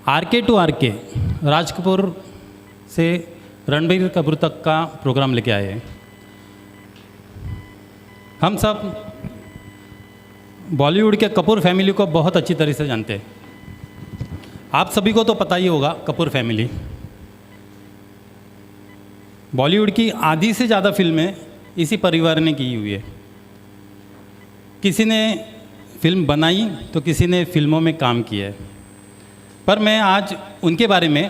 R K to R K, Raj Kapoor से रणबीर कपूर तक का प्रोग्राम लेके आए हैं। हम सब बॉलीवुड के कपूर फैमिली को बहुत अच्छी तरह से जानते हैं। आप सभी को तो पता ही होगा कपूर फैमिली। बॉलीवुड की आधी से ज़्यादा फिल्में इसी परिवार ने की हुई है। किसी ने फिल्म बनाई तो किसी ने फिल्मों में काम किया है, पर मैं आज उनके बारे में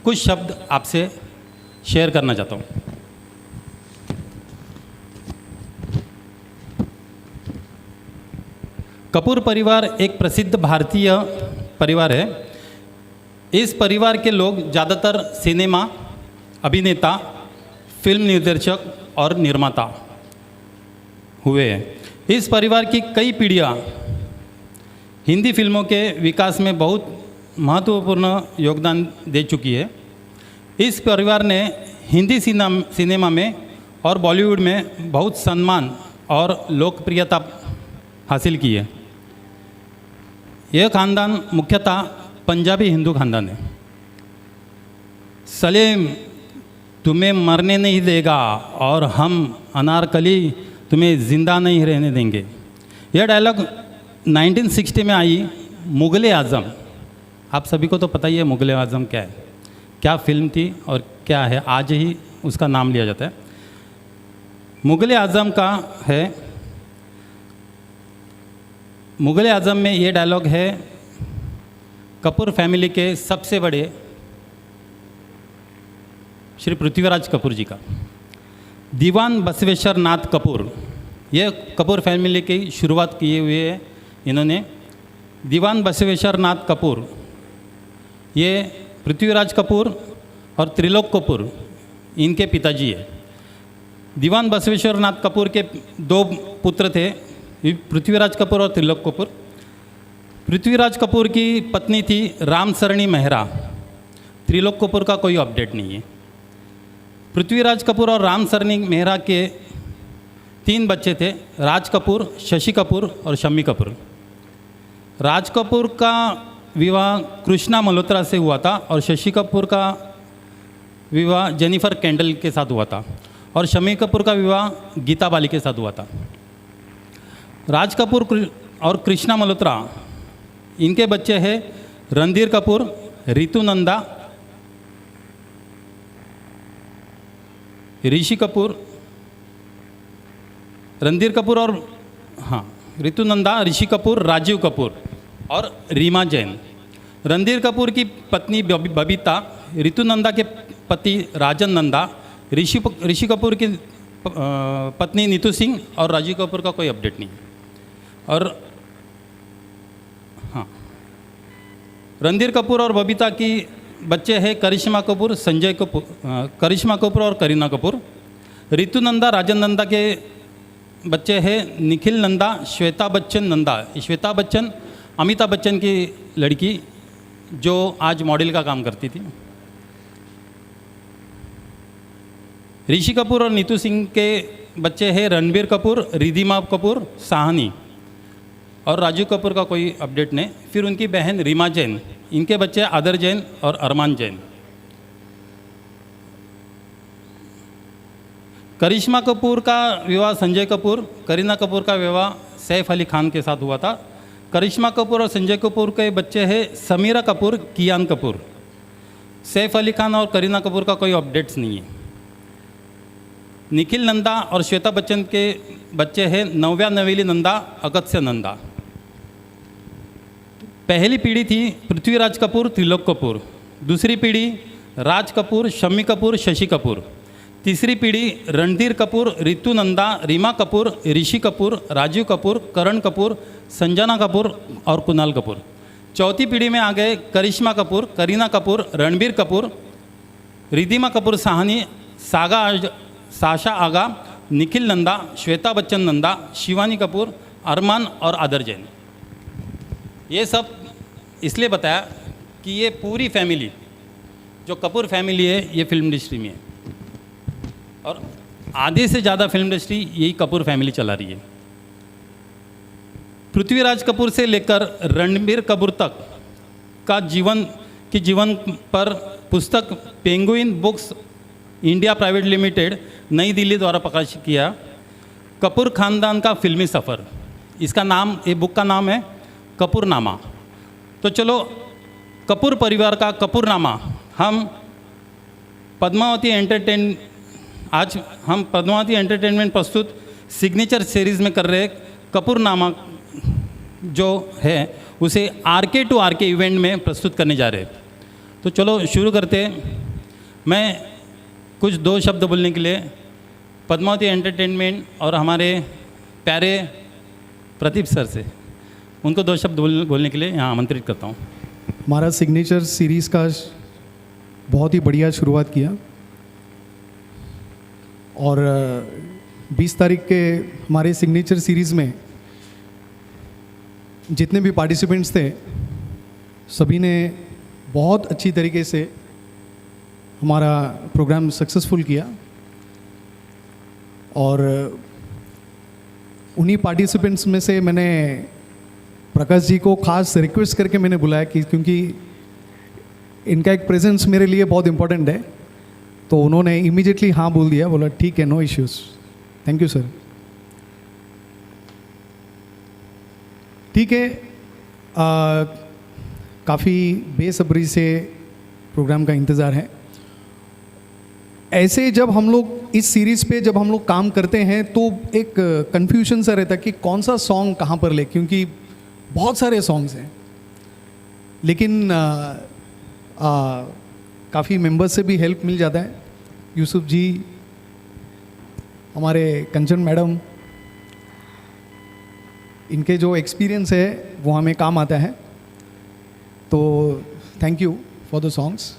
कुछ शब्द आपसे शेयर करना चाहता हूँ। कपूर परिवार एक प्रसिद्ध भारतीय परिवार है। इस परिवार के लोग ज़्यादातर सिनेमा अभिनेता, फिल्म निर्देशक और निर्माता हुए हैं। इस परिवार की कई पीढ़ियाँ हिंदी फिल्मों के विकास में बहुत महत्वपूर्ण योगदान दे चुकी है। इस परिवार ने हिंदी सिनेमा में और बॉलीवुड में बहुत सम्मान और लोकप्रियता हासिल की है। यह खानदान मुख्यतः पंजाबी हिंदू खानदान है। सलीम तुम्हें मरने नहीं देगा और हम अनारकली तुम्हें ज़िंदा नहीं रहने देंगे। यह डायलॉग 1960 में आई मुग़ल आज़म। आप सभी को तो पता ही है मुग़ल आज़म क्या है, क्या फिल्म थी और क्या है, आज ही उसका नाम लिया जाता है। मुग़ल आज़म का है, मुग़ल आज़म में ये डायलॉग है कपूर फैमिली के सबसे बड़े श्री पृथ्वीराज कपूर जी का। दीवान बसवेश्वर नाथ कपूर, ये कपूर फैमिली की शुरुआत किए हुए है इन्होंने। दीवान बसवेश्वर नाथ कपूर ये पृथ्वीराज कपूर और त्रिलोक कपूर इनके पिताजी है। दीवान बसवेश्वर नाथ कपूर के दो पुत्र थे, पृथ्वीराज कपूर और त्रिलोक कपूर। पृथ्वीराज कपूर की पत्नी थी रामसरणी मेहरा। त्रिलोक कपूर का कोई अपडेट नहीं है। पृथ्वीराज कपूर और रामसरणी मेहरा के 3 बच्चे थे, राज कपूर, शशि कपूर और शम्मी कपूर। राज कपूर का विवाह कृष्णा मल्होत्रा से हुआ था और शशि कपूर का विवाह जेनिफर कैंडल के साथ हुआ था और शम्मी कपूर का विवाह गीता बाली के साथ हुआ था। राज कपूर और कृष्णा मल्होत्रा, इनके बच्चे हैं रणधीर कपूर, रितु नंदा, ऋषि कपूर, रणधीर कपूर और रितु नंदा, ऋषि कपूर, राजीव कपूर और रीमा जैन। रणधीर कपूर की पत्नी बबीता, रितु नंदा के पति राजन नंदा, ऋषि कपूर की पत्नी नीतू सिंह और राजीव कपूर का कोई अपडेट नहीं। और रणधीर कपूर और बबीता की बच्चे हैं करिश्मा कपूर, संजय कपूर, करिश्मा कपूर और करीना कपूर। रितु नंदा, राजन नंदा के बच्चे हैं निखिल नंदा, श्वेता बच्चन नंदा। श्वेता बच्चन अमिताभ बच्चन की लड़की जो आज मॉडल का काम करती थी। ऋषि कपूर और नीतू सिंह के बच्चे हैं रणबीर कपूर, रिधिमा कपूर, साहनी और राजू कपूर का कोई अपडेट नहीं। फिर उनकी बहन रीमा जैन, इनके बच्चे आदर जैन और अरमान जैन। करिश्मा कपूर का विवाह संजय कपूर, करीना कपूर का विवाह सैफ अली खान के साथ हुआ था। करिश्मा कपूर और संजय कपूर के बच्चे हैं समीरा कपूर, कियान कपूर। सैफ अली खान और करीना कपूर का कोई अपडेट्स नहीं है। निखिल नंदा और श्वेता बच्चन के बच्चे हैं नव्या नवेली नंदा, अगत्य नंदा। पहली पीढ़ी थी पृथ्वीराज कपूर, त्रिलोक कपूर। दूसरी पीढ़ी राज कपूर, शम्मी कपूर, शशि कपूर। तीसरी पीढ़ी रणधीर कपूर, रितु नंदा, रीमा कपूर, ऋषि कपूर, राजीव कपूर, करण कपूर, संजना कपूर और कुणाल कपूर। चौथी पीढ़ी में आ गए करिश्मा कपूर, करीना कपूर, रणबीर कपूर, रिधिमा कपूर साहनी, साशा आगा, निखिल नंदा, श्वेता बच्चन नंदा, शिवानी कपूर, अरमान और आदर जैन। ये सब इसलिए बताया कि ये पूरी फैमिली जो कपूर फैमिली है ये फिल्म इंडस्ट्री में है और आधे से ज़्यादा फिल्म इंडस्ट्री यही कपूर फैमिली चला रही है। पृथ्वीराज कपूर से लेकर रणबीर कपूर तक का जीवन के जीवन पर पुस्तक penguin books India private limited नई दिल्ली द्वारा प्रकाशित किया कपूर ख़ानदान का फिल्मी सफ़र। इसका नाम, ये बुक का नाम है कपूरनामा। तो चलो कपूर परिवार का कपूरनामा हम पद्मावती एंटरटेनमेंट प्रस्तुत सिग्नेचर सीरीज़ में कर रहे कपूरनामा जो है उसे आरके टू आरके इवेंट में प्रस्तुत करने जा रहे हैं। तो चलो शुरू करते हैं। मैं कुछ दो शब्द बोलने के लिए पद्मावती एंटरटेनमेंट और हमारे प्यारे प्रदीप सर से उनको दो शब्द बोलने के लिए यहाँ आमंत्रित करता हूँ। हमारा सिग्नेचर सीरीज़ का बहुत ही बढ़िया शुरुआत किया और 20 तारीख के हमारे सिग्नेचर सीरीज़ में जितने भी पार्टिसिपेंट्स थे सभी ने बहुत अच्छी तरीके से हमारा प्रोग्राम सक्सेसफुल किया और उन्हीं पार्टिसिपेंट्स में से मैंने प्रकाश जी को खास रिक्वेस्ट करके मैंने बुलाया कि क्योंकि इनका एक प्रेजेंस मेरे लिए बहुत इम्पोर्टेंट है, तो उन्होंने इमीडिएटली हाँ बोल दिया, बोला ठीक है, no issues, thank you sir. ठीक है, काफ़ी बेसब्री से प्रोग्राम का इंतज़ार है। ऐसे जब हम लोग इस सीरीज़ पे जब हम लोग काम करते हैं तो एक कन्फ्यूजन सा रहता है कि कौन सा सॉन्ग कहाँ पर ले, क्योंकि बहुत सारे सॉन्ग्स हैं, लेकिन काफ़ी मेंबर्स से भी हेल्प मिल जाता है। यूसुफ जी, हमारे कंचन मैडम, इनके जो एक्सपीरियंस है वो हमें काम आता है, तो thank you for the songs.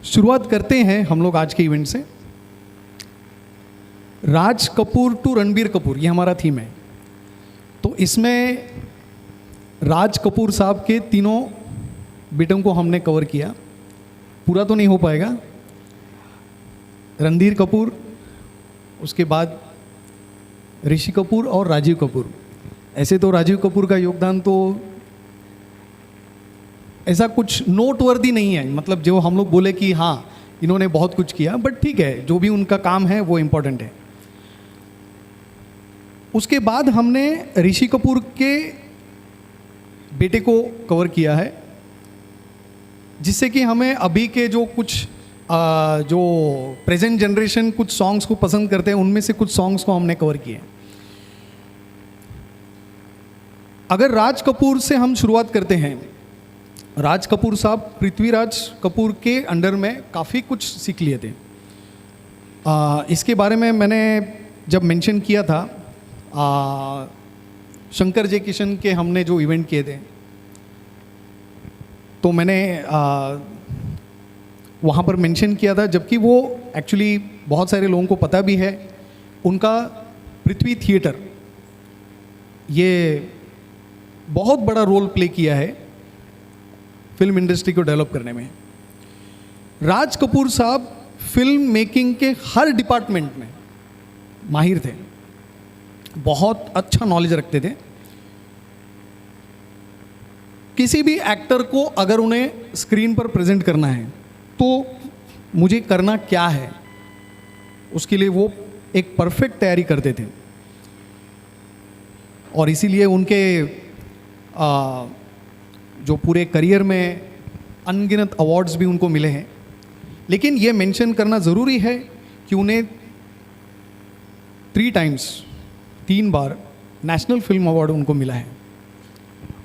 शुरुआत करते हैं हम लोग आज के इवेंट से। राज कपूर टू रणबीर कपूर, ये हमारा थीम है। तो इसमें राज कपूर साहब के तीनों बेटों को हमने कवर किया, पूरा तो नहीं हो पाएगा। रणधीर कपूर, उसके बाद ऋषि कपूर और राजीव कपूर। ऐसे तो राजीव कपूर का योगदान तो ऐसा कुछ नोटवर्दी नहीं है, मतलब जो हम लोग बोले कि हाँ इन्होंने बहुत कुछ किया, बट ठीक है, जो भी उनका काम है वो इम्पोर्टेंट है। उसके बाद हमने ऋषि कपूर के बेटे को कवर किया है, जिससे कि हमें अभी के जो कुछ जो प्रेजेंट जनरेशन कुछ सॉन्ग्स को पसंद करते हैं, उनमें से कुछ सॉन्ग्स को हमने कवर किए। अगर राज कपूर से हम शुरुआत करते हैं, राज कपूर साहब पृथ्वीराज कपूर के अंडर में काफ़ी कुछ सीख लिए थे। इसके बारे में मैंने जब मेंशन किया था शंकर जय किशन के हमने जो इवेंट किए थे, तो मैंने वहाँ पर मेंशन किया था, जबकि वो एक्चुअली बहुत सारे लोगों को पता भी है, उनका पृथ्वी थिएटर ये बहुत बड़ा रोल प्ले किया है फिल्म इंडस्ट्री को डेवलप करने में। राज कपूर साहब फिल्म मेकिंग के हर डिपार्टमेंट में माहिर थे, बहुत अच्छा नॉलेज रखते थे। किसी भी एक्टर को अगर उन्हें स्क्रीन पर प्रेजेंट करना है तो मुझे करना क्या है, उसके लिए वो एक परफेक्ट तैयारी करते थे, और इसीलिए उनके जो पूरे करियर में अनगिनत अवार्ड्स भी उनको मिले हैं। लेकिन ये मेंशन करना ज़रूरी है कि उन्हें 3 बार नेशनल फिल्म अवार्ड उनको मिला है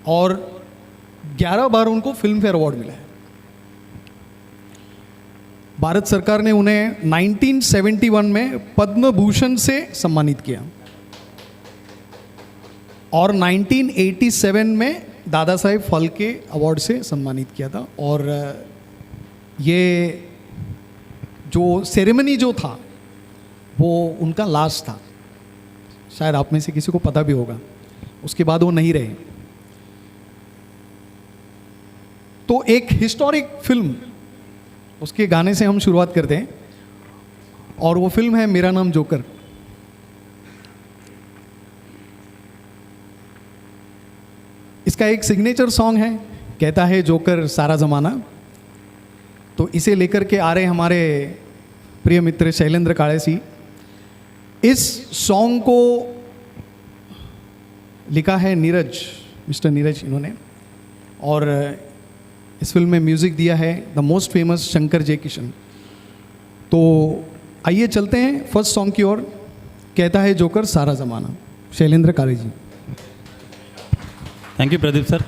और 11 बार उनको फिल्म फेयर अवार्ड मिला है। भारत सरकार ने उन्हें 1971 में पद्म भूषण से सम्मानित किया और 1987 में दादा साहेब फाल्के अवार्ड से सम्मानित किया था। और ये जो सेरेमनी जो था वो उनका लास्ट था, शायद आप में से किसी को पता भी होगा, उसके बाद वो नहीं रहे। तो एक हिस्टोरिक फिल्म, उसके गाने से हम शुरुआत करते हैं, और वो फिल्म है मेरा नाम जोकर। इसका एक सिग्नेचर सॉन्ग है, कहता है जोकर सारा ज़माना। तो इसे लेकर के आ रहे हमारे प्रिय मित्र शैलेंद्र काळेसी। इस सॉन्ग को लिखा है नीरज, मिस्टर नीरज इन्होंने, और इस फिल्म में म्यूज़िक दिया है द मोस्ट फेमस शंकर जय किशन। तो आइए चलते हैं फर्स्ट सॉन्ग की ओर, कहता है जोकर सारा ज़माना, Shailendra Kale ji. Thank you Pradeep sir.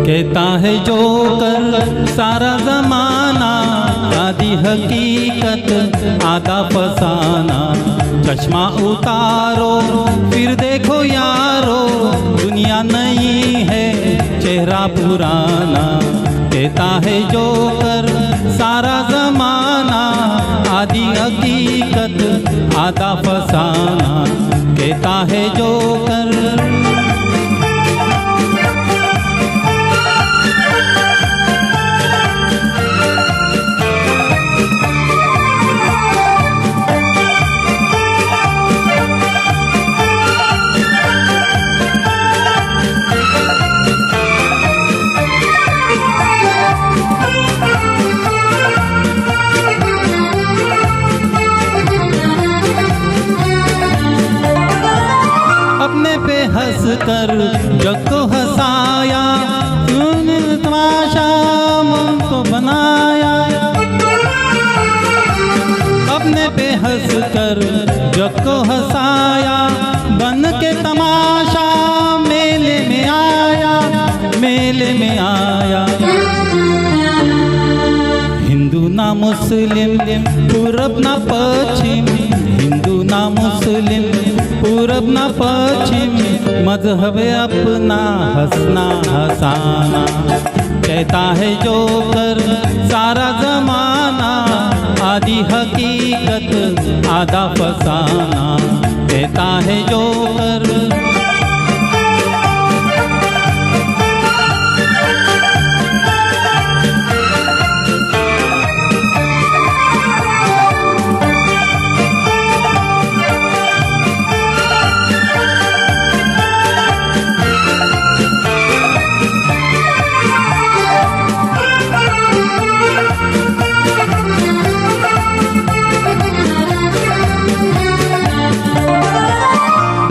कहता है जोकर सारा जमाना, आधी हकीकत आधा फसाना। चश्मा उतारो फिर देखो यारो, दुनिया नहीं है चेहरा पुराना। कहता है जोकर सारा जमाना, आधी हकीकत आधा फसाना। कहता है जोकर अपने पे हंस कर जग को हंसाया, तूने तमाशा मन को बनाया। अपने पे हंस कर जग को हंसाया, बन के तमाशा मेले में आया, मेले में आया। हिंदू ना मुस्लिम पूरब ना पश्चिम, हिंदू ना मुस्लिम पूरब ना पश्चिम। मजहब अपना हंसना हंसाना। कहता है जोकर सारा जमाना, आधी हकीकत आधा फसाना। कहता है जोकर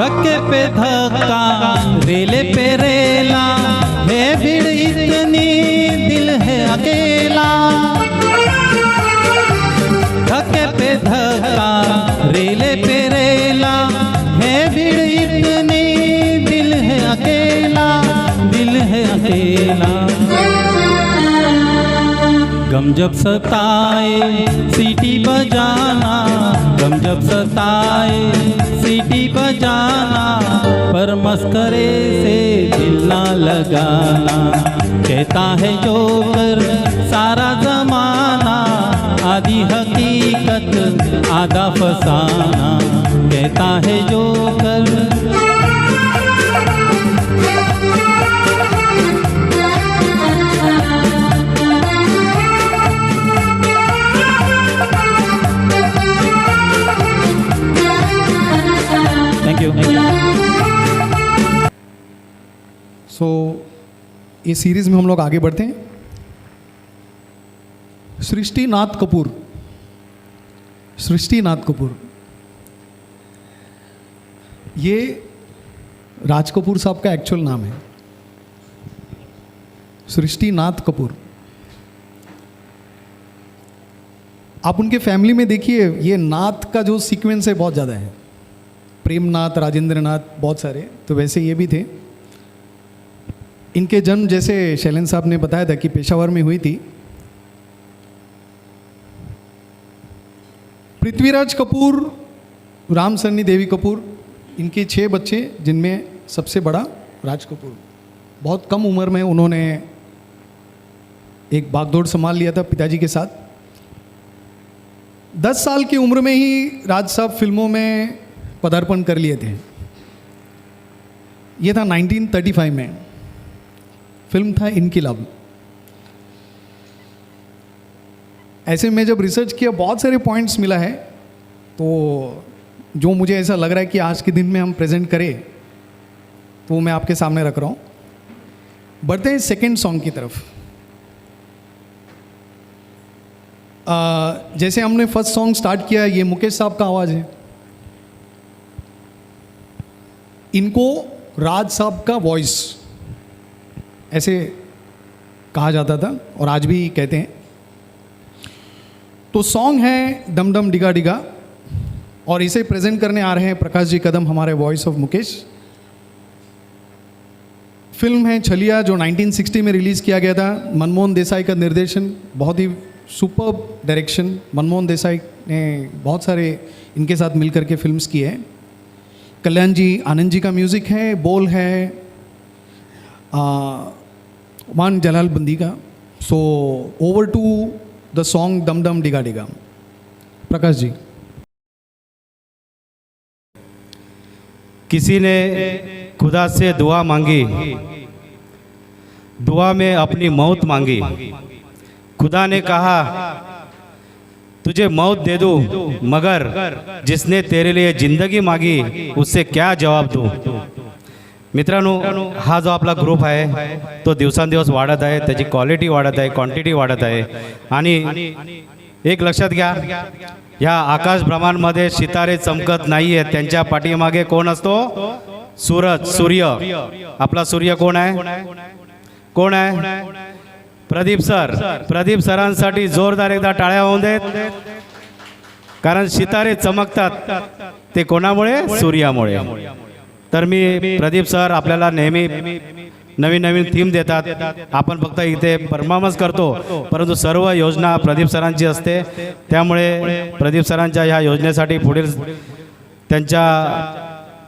धक्के पे धक्का रेले पे रेला, है भीड़ इतनी दिल है अकेला। धक्के पे धक्का रेले पे रेला, है भीड़ इतनी दिल है अकेला, दिल है अकेला। गम जब सताए सीटी बजाना, गम जब सताए सीटी बजाना। पर मस्करे से दिल ना लगाना। कहता है जोकर सारा जमाना, आधी हकीकत आधा फसाना। कहता है जोकर थैंक यू। सो ये सीरीज में हम लोग आगे बढ़ते हैं। सृष्टि नाथ कपूर, सृष्टि नाथ कपूर, ये राज कपूर साहब का एक्चुअल नाम है, सृष्टि नाथ कपूर। आप उनके फैमिली में देखिए, ये नाथ का जो सीक्वेंस है बहुत ज़्यादा है। प्रेमनाथ, राजेंद्र नाथ, बहुत सारे, तो वैसे ये भी थे। इनके जन्म जैसे शैलेंद्र साहब ने बताया था कि पेशावर में हुई थी। पृथ्वीराज कपूर, राम सन्नी देवी कपूर, इनके 6 बच्चे, जिनमें सबसे बड़ा राज कपूर। बहुत कम उम्र में उन्होंने एक बागडोर संभाल लिया था पिताजी के साथ। 10 साल की उम्र में ही राज साहब फिल्मों में पदार्पण कर लिए थे। ये था 1935 में, फिल्म था इनकिलाब। ऐसे में जब रिसर्च किया बहुत सारे पॉइंट्स मिला है, तो जो मुझे ऐसा लग रहा है कि आज के दिन में हम प्रेजेंट करें, तो वो मैं आपके सामने रख रहा हूँ। बढ़ते हैं सेकेंड सॉन्ग की तरफ। जैसे हमने फर्स्ट सॉन्ग स्टार्ट किया, ये मुकेश साहब का आवाज़ है, इनको राज साहब का वॉइस ऐसे कहा जाता था और आज भी कहते हैं। तो सॉन्ग है डम डम डिगा डिगा और इसे प्रेजेंट करने आ रहे हैं प्रकाश जी कदम, हमारे वॉइस ऑफ मुकेश। फिल्म है छलिया, जो 1960 में रिलीज़ किया गया था। मनमोहन देसाई का निर्देशन, बहुत ही सुपर डायरेक्शन। मनमोहन देसाई ने बहुत सारे इनके साथ मिलकर के फिल्म्स की है। कल्याण जी, आनंद जी का म्यूज़िक है, बोल है मान जलाल बंदी का। So over to the song डम डम डिगा डिगा। प्रकाश जी। किसी ने खुदा से दुआ मांगी, दुआ में अपनी मौत मांगी। खुदा ने कहा तुझे मौत दे दूं, मगर जिसने तेरे लिए जिंदगी मांगी उससे क्या जवाब दूं। मित्रांनो, हा जो आपला ग्रुप आहे तो दिवसांदिवस वाढत आहे, त्याची क्वालिटी वाढत आहे, क्वांटिटी वाढत आहे। आणि एक लक्षात घ्या, या आकाश ब्रह्मांडमध्ये सितारे चमकत नाही आहेत, त्यांच्या पाठीमागे कोण असतो? सूरज, सूर्य। आपला सूर्य कोण आहे? कोण आहे? प्रदीप सर। प्रदीप सरांसाठी जोरदार एकदा टाळ्या होऊन देत, कारण सितारे चमकतात ते कोणामुळे? सूर्यामुळे। तर मी प्रदीप सर आपल्याला नेहमी नवीन नवीन थीम देतात, आपण फक्त इथे परफॉर्मन्स करतो, परंतु सर्व योजना प्रदीप सरांची असते। त्यामुळे प्रदीप सरांच्या ह्या योजनेसाठी पुढील त्यांच्या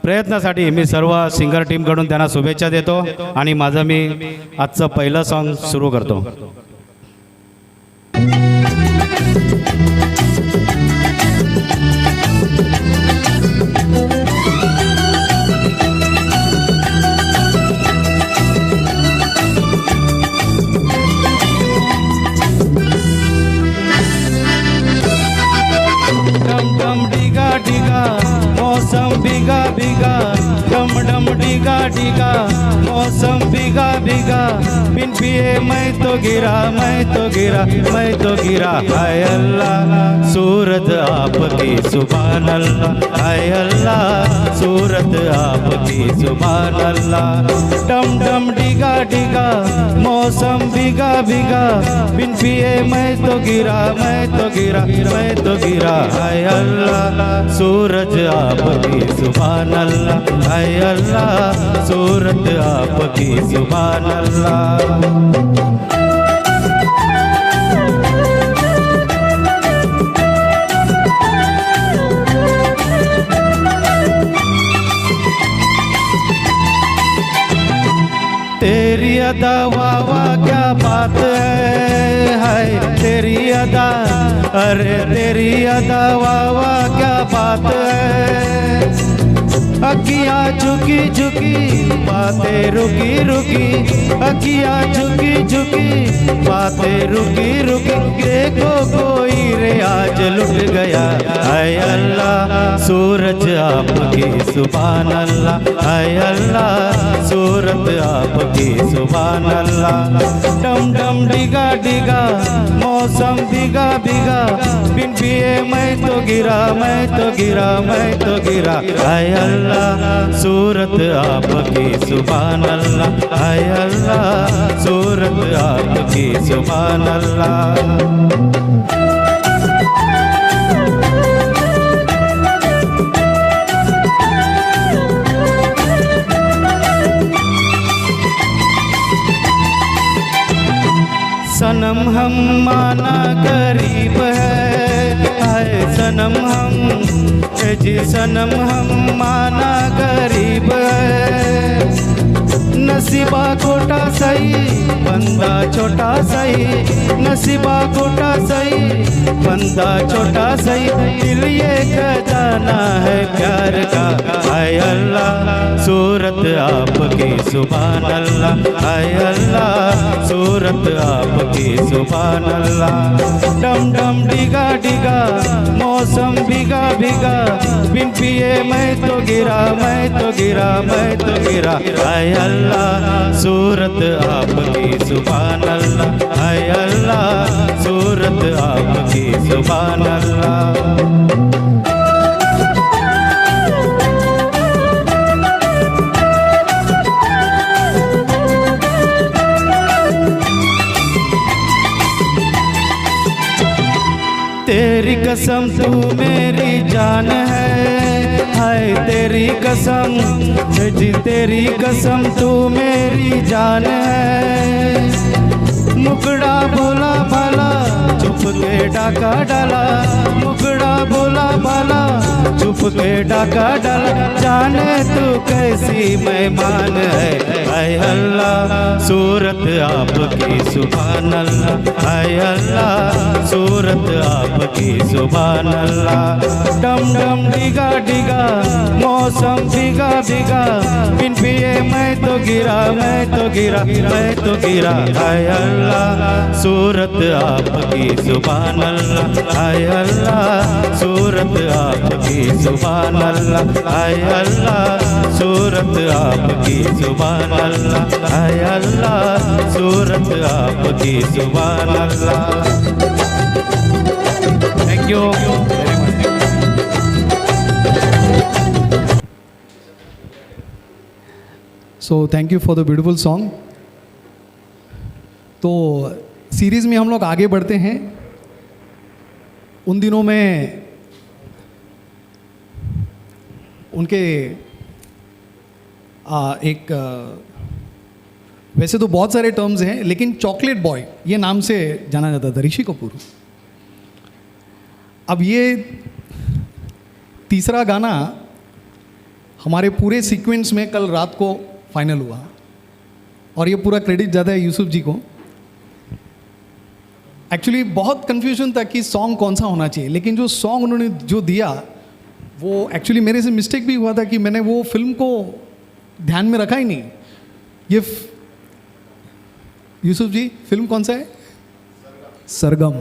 प्रयत्नासाठी मी सर्व सिंगर टीमकडून त्यांना शुभेच्छा देतो आणि माझं मी आजचं पहिलं सॉन्ग सुरू करतो। डम डम डिगा डिगा मौसम भीगा भीगा, डम डम डिगा डिगा मौसम भीगा भीगा। बिन पिए मैं तो गिरा, मैं तो गिरा, मैं तो गिरा। हाय अल्लाह सूरत आपकी सुभान अल्लाह, हाय अल्लाह सूरत आपकी सुभान अल्लाह। डम डम डिगा डिगा मौसम भीगा भीगा, बिन पिए मैं तो गिरा, मैं तो गिरा, मैं तो गिरा। हाय अल्लाह सूरज आपकी सुभान अल्लाह, हाय अल्लाह सूरत आपकी सुभान अल्लाह। तेरी अदा वाह वाह क्या बात है, हाय तेरी अदा, अरे तेरी अदा वाह वाह क्या बात है। अखियाँ झुकी झुकी बातें रुकी रुकी, अखियाँ झुकी झुकी बातें रुकी रुकी। देखो कोई रे आज लुट गया, हाय अल्लाह सूरज आपकी सुभान अल्लाह, हाय अल्लाह सूरत आपकी सुभान अल्लाह। डम डम डिगा डिगा मौसम भीगा भीगा, बिन पिए मैं तो गिरा, मैं तो गिरा, मैं तो गिरा। हाय अल्लाह सूरत आपकी सुभान अल्लाह, हाय अल्लाह सूरत आपकी सुभान अल्लाह। सनम हम माना गरीब है, हाय सनम हम, जी सनम हम माना गरीब है। नसीबा खोटा सही बंदा छोटा सही, नसीबा खोटा सही बंदा छोटा सही। दिल ये खजाना है प्यार का, हाय अल्लाह सूरत आपकी सुभान अल्लाह, हाय अल्लाह सूरत आपकी सुभान अल्लाह। डम डम डिगा डिगा मौसम भीगा भीगा, बिन पिए मैं तो गिरा, मैं तो गिरा, मैं तो गिरा। हाय अल्लाह सूरत आपकी सुभान अल्लाह, हाय अल्लाह सूरत आपकी सुभान अल्लाह। तेरी कसम तू मेरी जान है, हाय तेरी कसम जी तेरी कसम तू मेरी जान है। मुकड़ा बोला भाला चुप के डाका डाला, मुकड़ा बोला भाला चुप के डाका डाला। जाने तू कैसी मेहमान है, हाय अल्लाह सूरत आपकी सुभान अल्लाह, हाय अल्लाह सूरत आपकी सुभान अल्लाह। डम डम डिगा डिगा मौसम भीगा भीगा, बिन पिए मैं तो गिरा, मैं तो गिरा, मैं तो गिरा। हाय अल्लाह सूरत आपकी सुभान अल्लाह, हाय अल्लाह सूरत आपकी सुभान अल्लाह, हाय अल्लाह सूरत आपकी सुभान अल्लाह, हाय अल्लाह सूरत आपकी सुभान Allah. Thank you very much. So thank you for the beautiful song. तो सीरीज़ में हम लोग आगे बढ़ते हैं। उन दिनों में उनके वैसे तो बहुत सारे टर्म्स हैं, लेकिन चॉकलेट बॉय ये नाम से जाना जाता था ऋषि कपूर। अब ये तीसरा गाना हमारे पूरे सीक्वेंस में कल रात को फाइनल हुआ, और ये पूरा क्रेडिट जाता है यूसुफ जी को। एक्चुअली बहुत कन्फ्यूजन था कि सॉन्ग कौन सा होना चाहिए, लेकिन जो सॉन्ग उन्होंने जो दिया वो एक्चुअली मेरे से मिस्टेक भी हुआ था कि मैंने वो फिल्म को ध्यान में रखा ही नहीं। ये यूसुफ जी फिल्म कौन सा है? सरगम।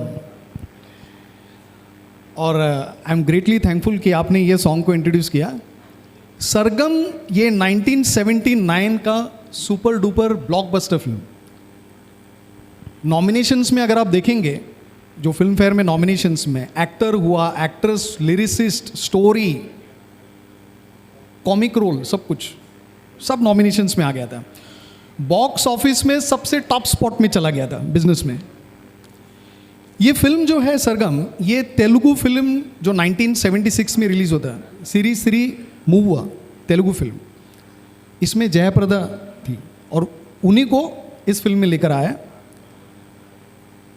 और आई एम ग्रेटली थैंकफुल कि आपने ये सॉन्ग को इंट्रोड्यूस किया। सरगम ये 1979 का super duper blockbuster film. Nominations में अगर आप देखेंगे, जो फिल्म फेयर में नॉमिनेशंस में एक्टर हुआ, actress, lyricist, story, comic role, सब कुछ सब नॉमिनेशंस में आ गया था। बॉक्स ऑफिस में सबसे टॉप स्पॉट में चला गया था बिजनेस में। ये फिल्म जो है सरगम, ये तेलुगु फिल्म जो 1976 में रिलीज होता है, श्री मूव हुआ तेलुगु फिल्म। इसमें जयप्रदा थी और उन्हीं को इस फिल्म में लेकर आया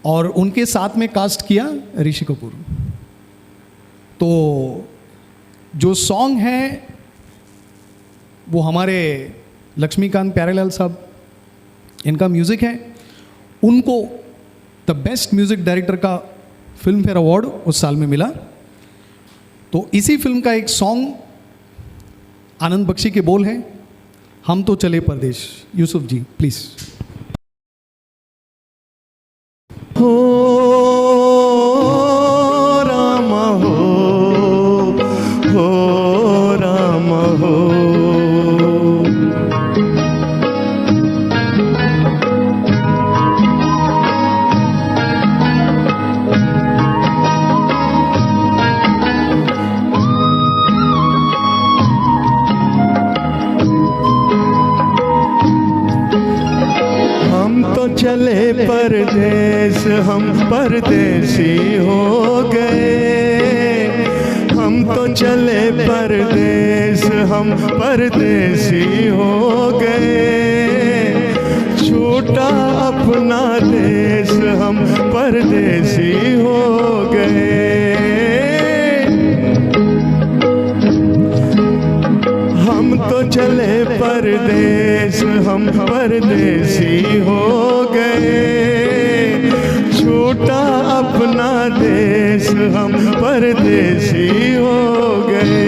और उनके साथ में कास्ट किया ऋषि कपूर। तो जो सॉन्ग है वो हमारे लक्ष्मीकांत प्यारेलाल साहब, इनका म्यूज़िक है। उनको द बेस्ट म्यूज़िक डायरेक्टर का फिल्म फेयर अवार्ड उस साल में मिला। तो इसी फिल्म का एक सॉन्ग आनंद बख्शी के बोल हैं, हम तो चले परदेश। यूसुफ जी प्लीज़। हो राम हो राम हो। चले परदेश हम परदेसी हो गए, हम तो चले परदेश हम परदेसी हो गए। छूटा अपना देश हम परदेसी हो गए। हम तो चले परदेश हम परदेसी हो गए। छूटा अपना देश हम परदेसी हो गए।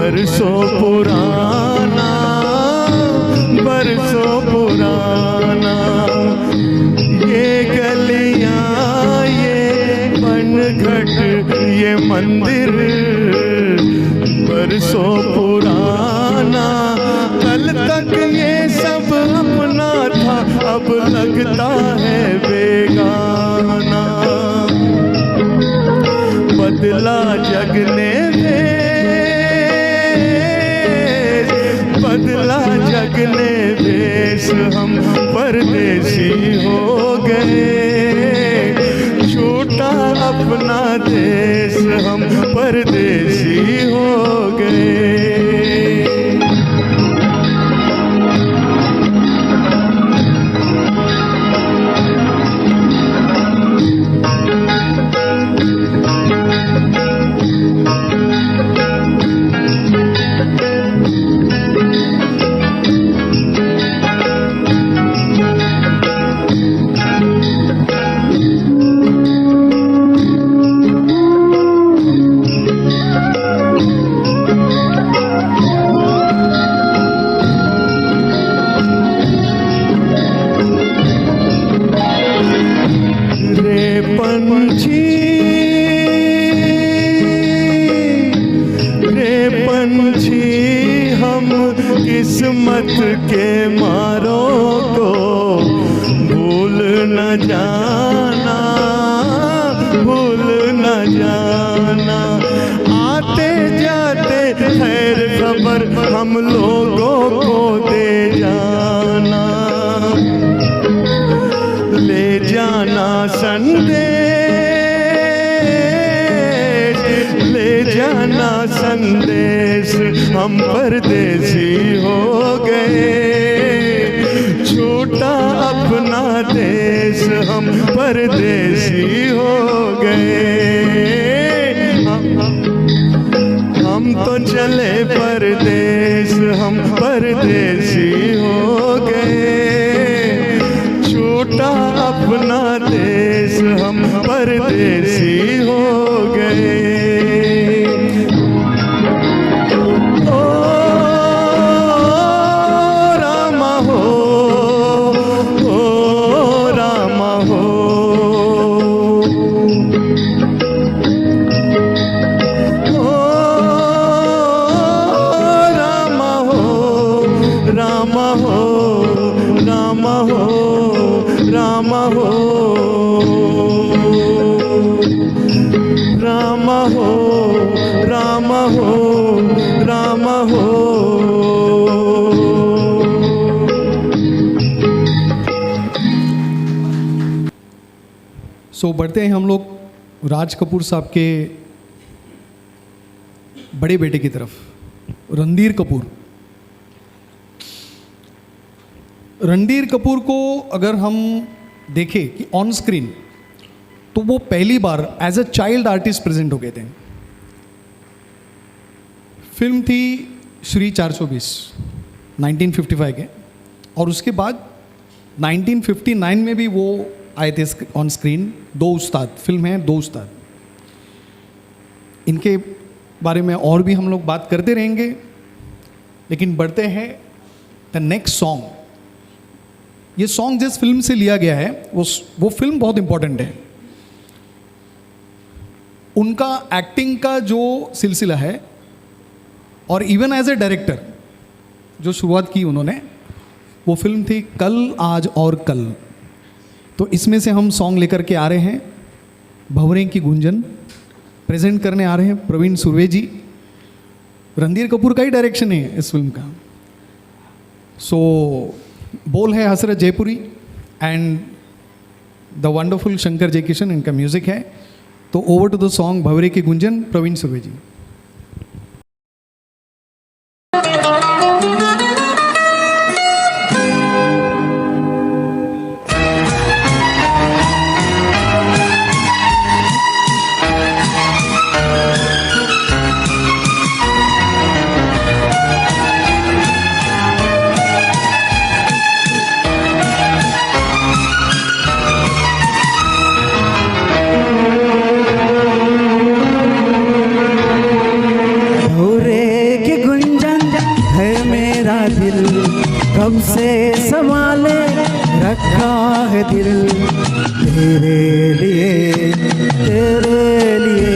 बरसों पुराना, बरसों पुराना, ये गलियां ये बनघट ये मंदिर बरसों पुराना। कल तक ये सब अपना था, अब लगता है बेगाना। बदला जग ने भेष, बदला जग ने भेष, हम परदेसी हो गए। छोटा अपना देश, हम परदेसी हो गए। किस्मत के मारों को भूल न जाना, भूल न जाना। आते जाते खैर खबर हम लोगों को दे जाना, ले जाना संदेश, ले जाना संदेश, हम परदेसी हो गए। छोटा अपना देश, हम परदेसी हो गए। हम तो चले परदेश, हम परदेसी हो गए। छोटा अपना देश, हम परदेसी हो गए। सो बढ़ते हैं हम लोग राज कपूर साहब के बड़े बेटे की तरफ, रणधीर कपूर। रणधीर कपूर को अगर हम देखें कि ऑन स्क्रीन, तो वो पहली बार as a child artist present हो गए थे। फिल्म थी श्री 420 1955 के, और उसके बाद 1959 में भी वो आए थे ऑन स्क्रीन। दो उस्ताद फिल्म है, दो उस्ताद। इनके बारे में और भी हम लोग बात करते रहेंगे, लेकिन बढ़ते हैं द नेक्स्ट सॉन्ग। ये सॉन्ग जिस फिल्म से लिया गया है वो फिल्म बहुत इंपॉर्टेंट है। उनका एक्टिंग का जो सिलसिला है, और इवन एज ए डायरेक्टर जो शुरुआत की उन्होंने, वो फिल्म थी कल आज और कल। तो इसमें से हम सॉन्ग लेकर के आ रहे हैं, भंवरे की गूंजन। प्रेजेंट करने आ रहे हैं प्रवीण सुर्वे जी। रणधीर कपूर का ही डायरेक्शन है इस फिल्म का। सो बोल है Hasrat Jaipuri and the wonderful Shankar Jaikishan, इनका म्यूजिक है। तो ओवर टू द सॉन्ग भंवरे की गूंजन, प्रवीण सुर्वे जी। मेरा दिल कब से संभाले रखा है दिल तेरे लिए तेरे लिए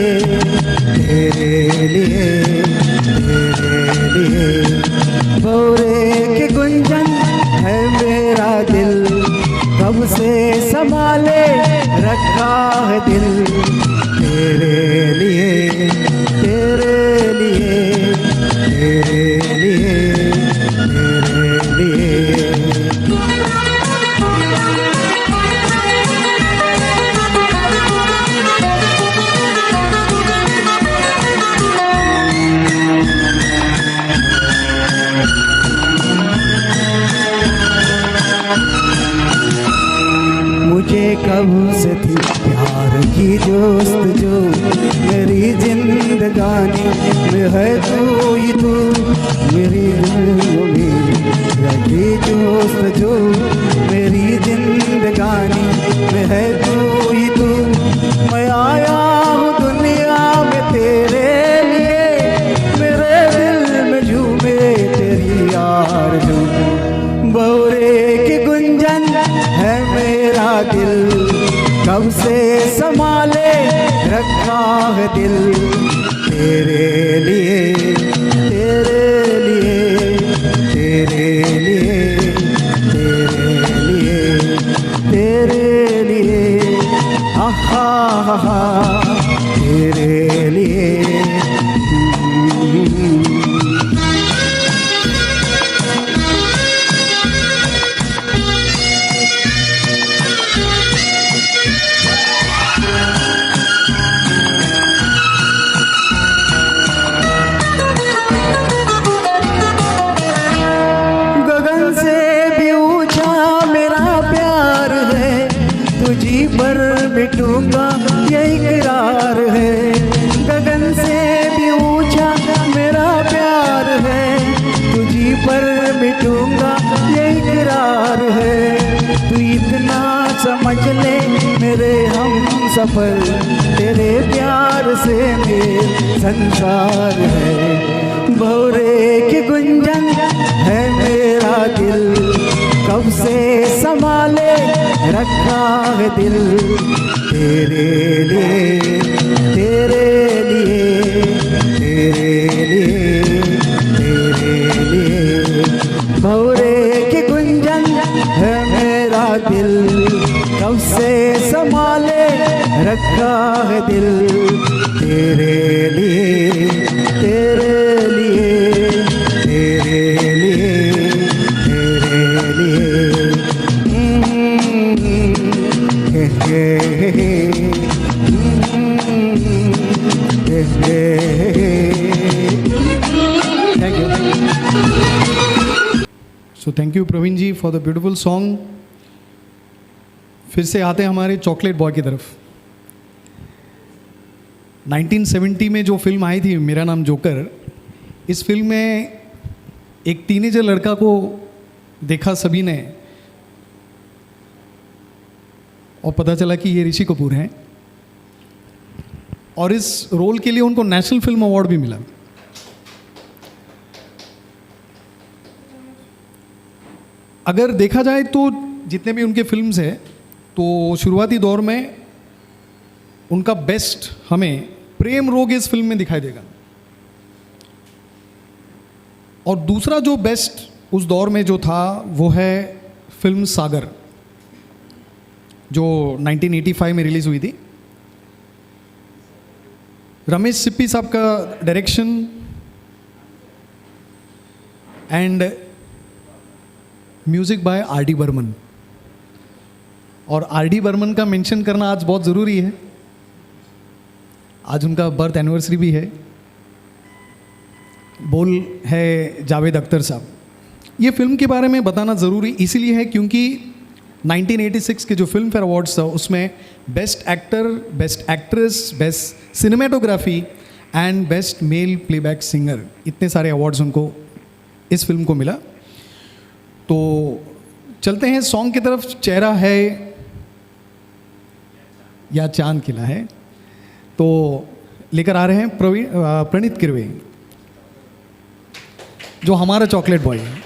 तेरे लिए तेरे लिए भौरे के गुंजन है मेरा दिल कब से संभाले रखा है दिल तेरे लिए तेरे लिए तेरे लिए तेरे लिए मुझे कब से थी प्यार की दोस्त जो मेरी जिंदगानी में है तू ही तू मेरी जिंदगी की दोस्त जो मेरी जिंदगानी में है तू ही तू मैं आया हूँ दुनिया में तेरे लिए मेरे दिल में झूमे तेरी आरज़ू भौरे की गुंजन है मेरा दिल कब से संभाले रखा है दिल तेरे लिए तेरे लिए तेरे लिए तेरे लिए तेरे लिए आहा हा हा तेरे लिए गगन से भी ऊंचा मेरा प्यार है तुझी पर मिटूंगा ये इकरार है गगन से भी ऊंचा मेरा प्यार है तुझी पर मिटूंगा ये इकरार है तू इतना समझ ले मेरे हम सफर तेरे प्यार से मेरे संसार है भौरे की गुंजन है मेरा दिल कब से संभाले रखा है दिल तेरे लिए तेरे लिए तेरे लिए तेरे लिए भौरे की गुंजन है मेरा दिल कब से संभाले रखा है दिल तेरे लिए तेरे लिए तेरे लिए तेरे लिए हे हे हे thank you so thank you Praveen ji for the beautiful song. फिर से आते हैं हमारे चॉकलेट बॉय की तरफ। 1970 में जो फिल्म आई थी मेरा नाम जोकर, इस फिल्म में एक टीनेजर लड़का को देखा सभी ने और पता चला कि ये ऋषि कपूर हैं और इस रोल के लिए उनको नेशनल फिल्म अवार्ड भी मिला। अगर देखा जाए तो जितने भी उनके फिल्म्स हैं तो शुरुआती दौर में उनका बेस्ट हमें प्रेम रोग इस फिल्म में दिखाई देगा और दूसरा जो बेस्ट उस दौर में जो था वो है फिल्म सागर जो 1985 में रिलीज हुई थी। रमेश सिप्पी साहब का direction and music by R D Burman. और आर डी बर्मन का मेंशन करना आज बहुत ज़रूरी है, आज उनका बर्थ एनिवर्सरी भी है। बोल है जावेद अख्तर साहब। ये फिल्म के बारे में बताना ज़रूरी इसलिए है क्योंकि 1986 के जो फिल्म फेयर अवार्ड्स था उसमें best actor, best actress, best cinematography and best male playback singer, इतने सारे अवार्ड्स उनको इस फिल्म को मिला। तो चलते हैं सॉन्ग की तरफ। चेहरा है या चांद खिला है, तो लेकर आ रहे हैं प्रणीत किरवे। जो हमारा चॉकलेट बॉय है।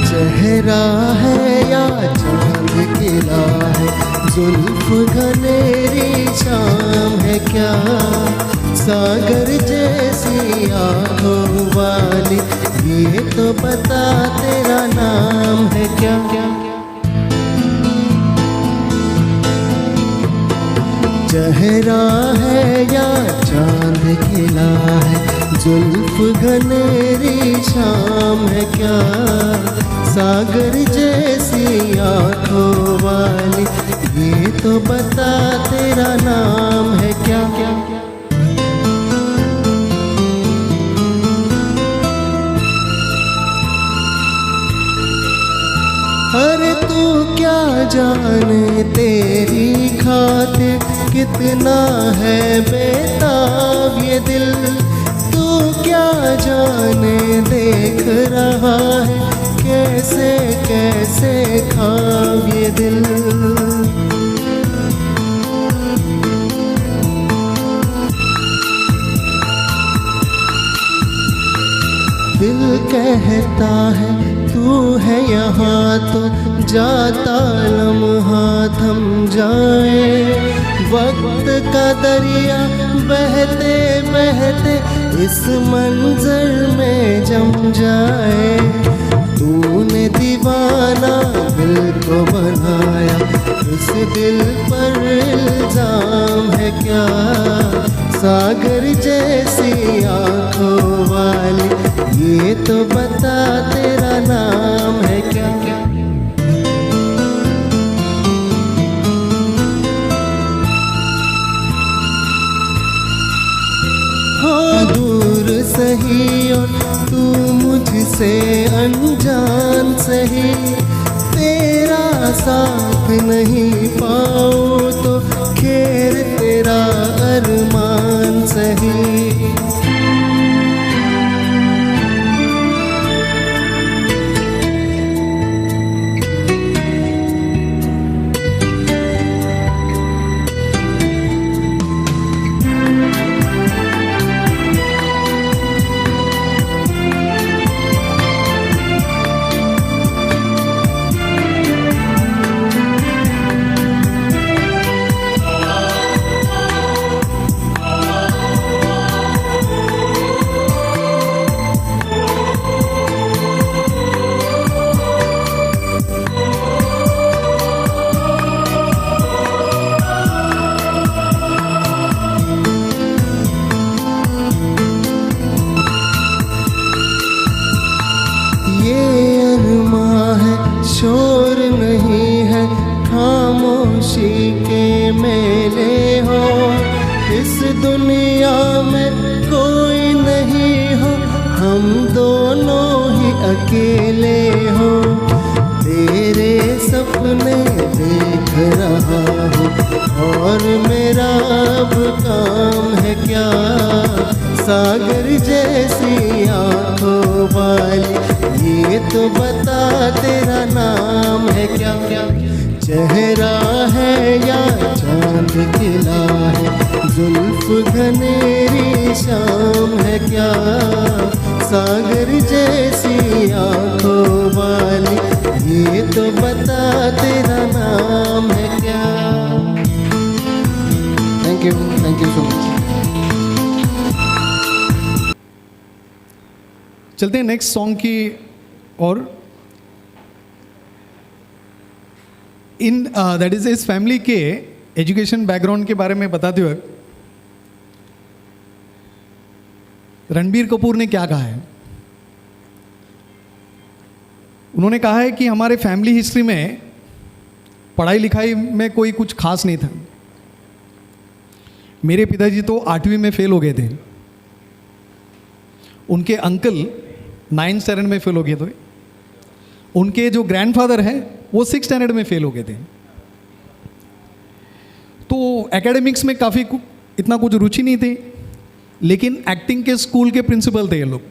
चेहरा है या चांद खिला है, जुल्फ घनेरी शाम है क्या, सागर जैसी आंखों वाली, ये तो बता तेरा नाम है क्या। चेहरा है या चांद खिला है, जुल्फ घनेरी शाम है क्या, सागर जैसी आंखों वाली, ये तो बता तेरा नाम है क्या। अरे तू क्या जाने तेरी खातिर कितना है बेताब ये दिल, तू क्या जाने देख रहा है कैसे कैसे ख्वाब ये दिल। दिल कहता है तू है यहाँ तो जाता लम्हा थम जाए, वक्त का दरिया बहते बहते इस मंजर में जम जाए। तूने दीवाना दिल को बनाया, इस दिल पर इल्जाम है क्या, सागर जैसी आंखों वाली, ये तो बता तेरा नाम है क्या। हाँ दूर सही और तू मुझसे अनजान सही, तेरा साथ नहीं पाऊँ तो खैर तेरा अरमान सही। शोर नहीं है खामोशी के मेले हो, इस दुनिया में कोई नहीं हो, हम दोनों ही अकेले हो। तेरे सपने देख रहा हूँ और मेरा अब काम है क्या, सागर जैसी आंखों वाली, ये तो बता तेरा नाम है क्या। चेहरा है या चांद खिला है, जुल्फ घनेरी शाम है क्या, सागर जैसी आंखों वाली, ये तो बता तेरा नाम है क्या। Thank you so much. चलते हैं नेक्स्ट सॉन्ग की और इन दैट इज इस फैमिली के एजुकेशन बैकग्राउंड के बारे में बताते हुए रणबीर कपूर ने क्या कहा है, उन्होंने कहा है कि हमारे फैमिली हिस्ट्री में पढ़ाई लिखाई में कोई कुछ खास नहीं था। मेरे पिताजी तो 8वीं में फेल हो गए थे, उनके अंकल 9th स्टैंडर्ड में फेल हो गए थे, उनके जो ग्रैंडफादर हैं वो 6th स्टैंडर्ड में फेल हो गए थे। तो एकेडमिक्स में काफ़ी इतना कुछ रुचि नहीं थी, लेकिन एक्टिंग के स्कूल के प्रिंसिपल थे ये लोग।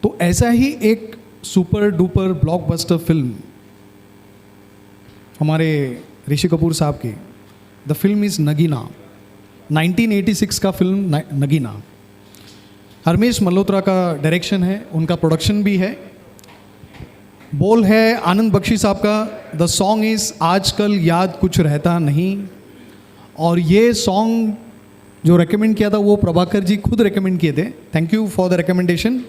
तो ऐसा ही एक सुपर डुपर ब्लॉकबस्टर फिल्म हमारे ऋषि कपूर साहब की, द फिल्म इज़ नगीना, 1986 का फिल्म नगीना। हरमेश मल्होत्रा का डायरेक्शन है, उनका प्रोडक्शन भी है, बोल है आनंद बख्शी साहब का। द सॉन्ग इज़ आजकल याद कुछ रहता नहीं। और ये सॉन्ग जो रेकमेंड किया था वो प्रभाकर जी खुद रेकमेंड किए थे। Thank you for the recommendation.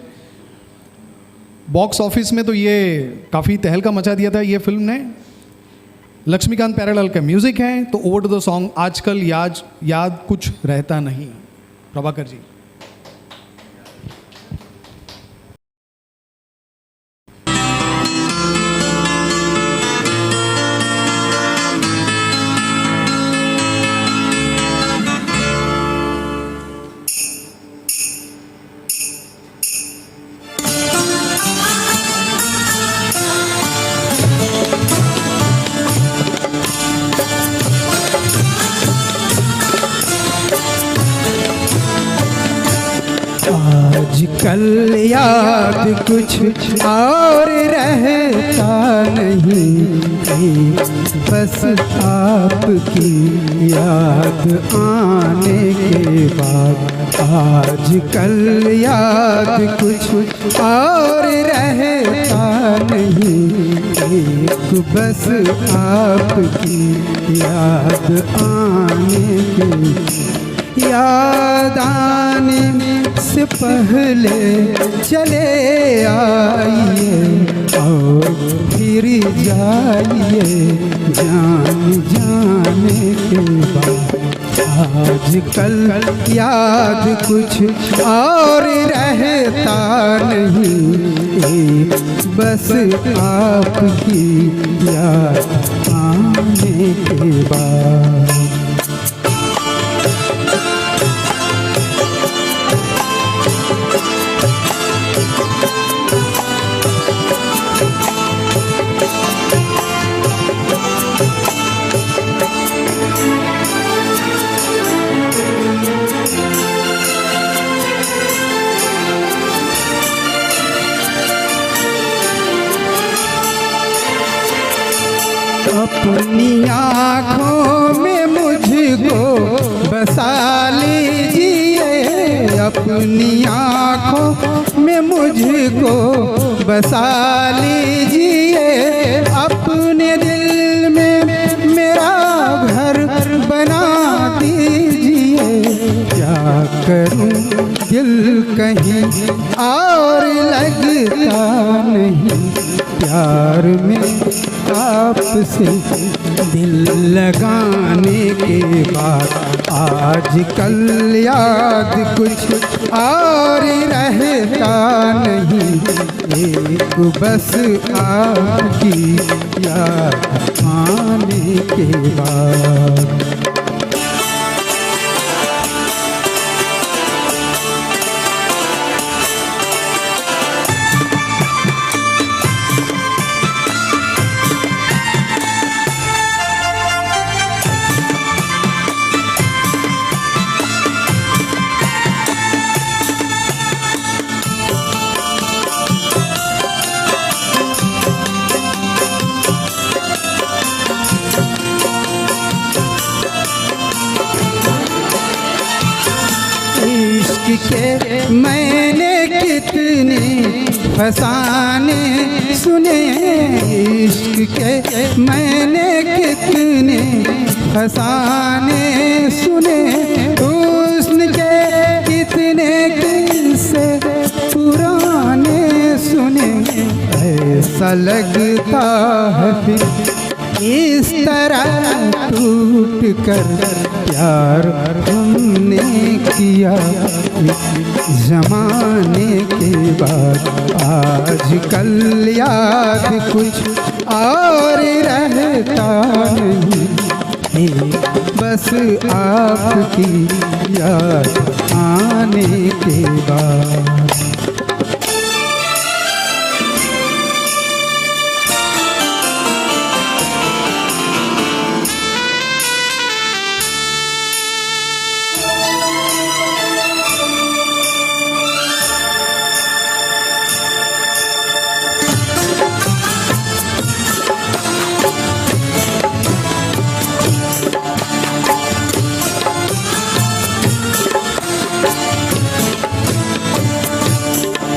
Box office में तो ये काफ़ी तहलका मचा दिया था ये फिल्म ने। लक्ष्मीकांत प्यारेलाल का म्यूज़िक है, तो ओवर टू द सॉन्ग आजकल याद कुछ रहता नहीं, प्रभाकर जी। आजकल याद कुछ और रहता नहीं, बस आपकी याद आने के बाद। आजकल याद कुछ और रहता नहीं, बस आपकी याद आने के। याद आने से पहले चले आइए और फिर जाइए जाने के बाद। आजकल याद कुछ और रहता नहीं, बस आपकी याद आने के बाद। अपनी आँखों में मुझको बसा लीजिए, अपनी आँखों में मुझको बसा लीजिए। अपने दिल में मेरा घर बना दीजिए। क्या करूं दिल कहीं और लगता नहीं, प्यार में आपसे दिल लगाने के बाद। आजकल याद कुछ और रहता नहीं, एक बस आपकी याद आने के बाद। के मैंने कितने फसाने सुने, इश्क के मैंने कितने फसाने सुने। हुस्न के कितने किस्से पुराने सुने। ऐसा लगता है फिर इस तरह टूट कर प्यार हमने किया जमाने के बाद, आजकल याद कुछ और रहता नहीं, बस आपकी याद आने के बाद।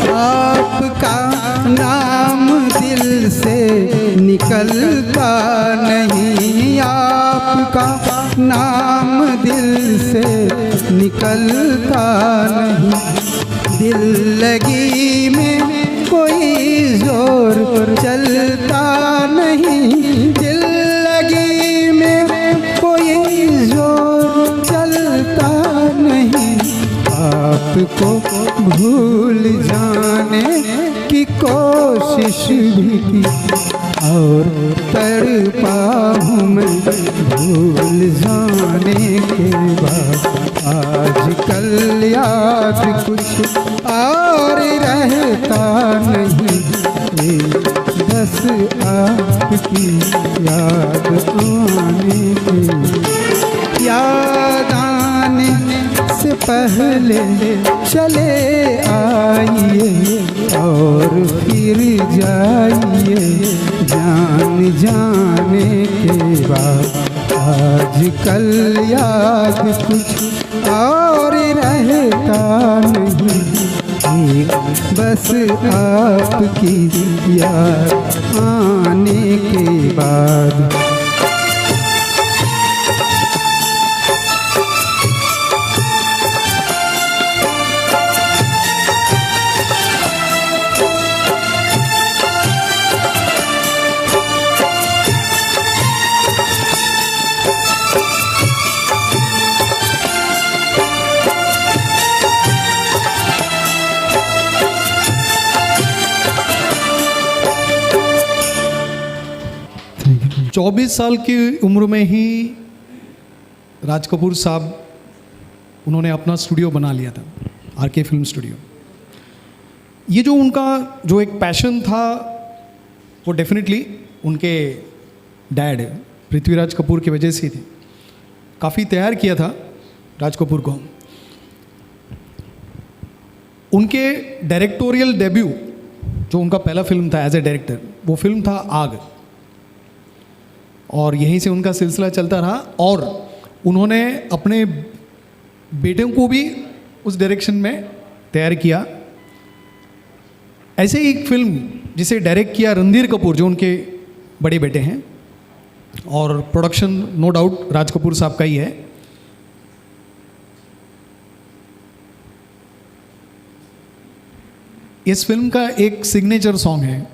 आपका नाम दिल से निकलता नहीं, आपका नाम दिल से निकलता नहीं, दिल लगी में कोई जोर चलता नहीं, दिल लगी में कोई जोर चलता नहीं, आपको भूल जाने की कोशिश भी की और तड़पा हूँ मैं भूल जाने के बाद, आजकल याद कुछ और रहता नहीं, बस आपकी याद आने के, याद आने से पहले चले आइए और फिर जाइए जान जाने के बाद, आजकल याद कुछ और रहता नहीं, बस आपकी याद आने के बाद। चौबीस साल की उम्र में ही राज कपूर साहब उन्होंने अपना स्टूडियो बना लिया था, आरके फिल्म स्टूडियो। ये जो उनका जो एक पैशन था वो डेफिनेटली उनके डैड पृथ्वीराज कपूर की वजह से थी। काफ़ी तैयार किया था राज कपूर को। उनके डायरेक्टोरियल डेब्यू जो उनका पहला फिल्म था एज ए डायरेक्टर, वो फिल्म था आग, और यहीं से उनका सिलसिला चलता रहा और उन्होंने अपने बेटों को भी उस डायरेक्शन में तैयार किया। ऐसे ही एक फिल्म जिसे डायरेक्ट किया रणधीर कपूर जो उनके बड़े बेटे हैं, और production no doubt Raj Kapoor साहब का ही है। इस फिल्म का एक सिग्नेचर सॉन्ग है